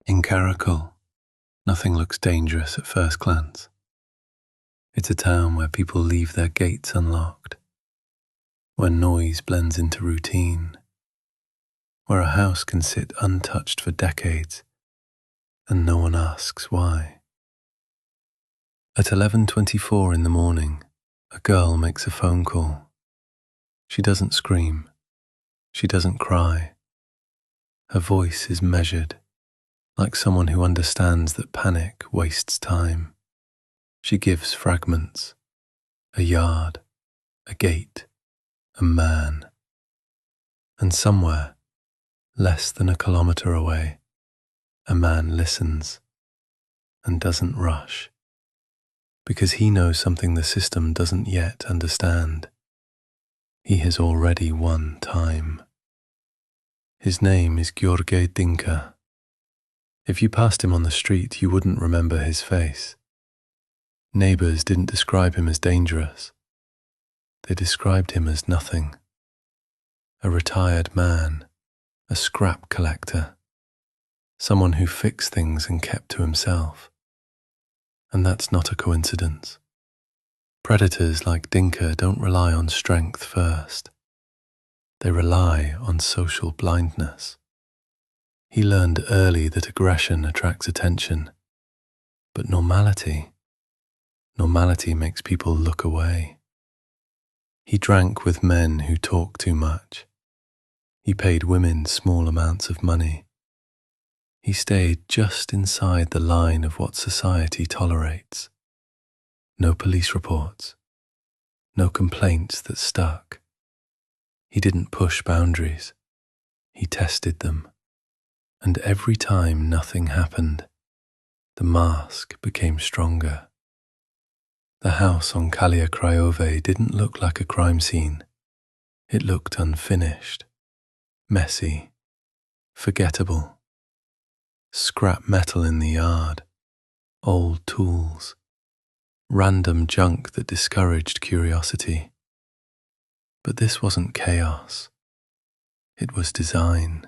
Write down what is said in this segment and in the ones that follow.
In Karakul, nothing looks dangerous at first glance. It's a town where people leave their gates unlocked, where noise blends into routine, where a house can sit untouched for decades and no one asks why. At 11:24 in the morning, a girl makes a phone call. She doesn't scream. She doesn't cry. Her voice is measured, like someone who understands that panic wastes time. She gives fragments: a yard, a gate, a man. And somewhere, less than a kilometre away, a man listens and doesn't rush, because he knows something the system doesn't yet understand. He has already won time. His name is Gheorghe Dincă. If you passed him on the street, you wouldn't remember his face. Neighbours didn't describe him as dangerous. They described him as nothing. A retired man, a scrap collector, someone who fixed things and kept to himself. And that's not a coincidence. Predators like Dincă don't rely on strength first. They rely on social blindness. He learned early that aggression attracts attention, but normality makes people look away. He drank with men who talk too much. He paid women small amounts of money. He stayed just inside the line of what society tolerates. No police reports, no complaints that stuck. He didn't push boundaries. He tested them. And every time nothing happened, the mask became stronger. The house on Kalia Craiove didn't look like a crime scene. It looked unfinished, messy, forgettable. Scrap metal in the yard, old tools, random junk that discouraged curiosity. But this wasn't chaos. It was design.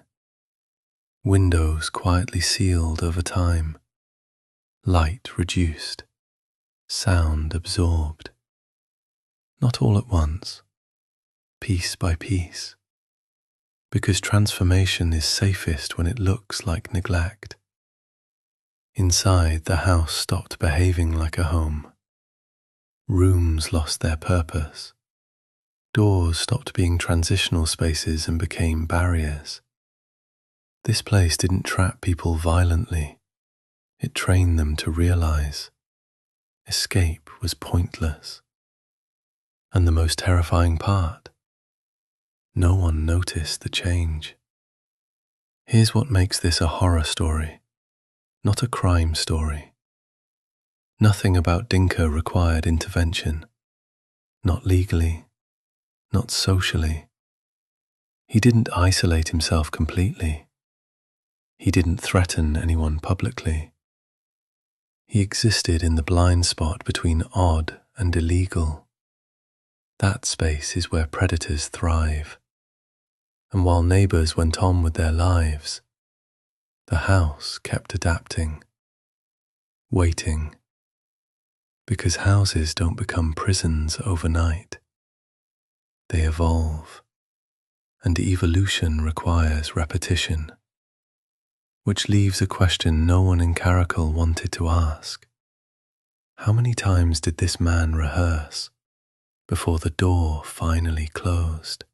Windows quietly sealed over time, light reduced, sound absorbed. Not all at once, piece by piece, because transformation is safest when it looks like neglect. Inside, the house stopped behaving like a home. Rooms lost their purpose. Doors stopped being transitional spaces and became barriers. This place didn't trap people violently. It trained them to realize escape was pointless. And the most terrifying part, no one noticed the change. Here's what makes this a horror story, not a crime story. Nothing about Dincă required intervention, not legally, not socially. He didn't isolate himself completely. He didn't threaten anyone publicly. He existed in the blind spot between odd and illegal. That space is where predators thrive. And while neighbours went on with their lives, the house kept adapting, waiting. Because houses don't become prisons overnight. They evolve, and evolution requires repetition. Which leaves a question no one in Karakul wanted to ask. How many times did this man rehearse before the door finally closed?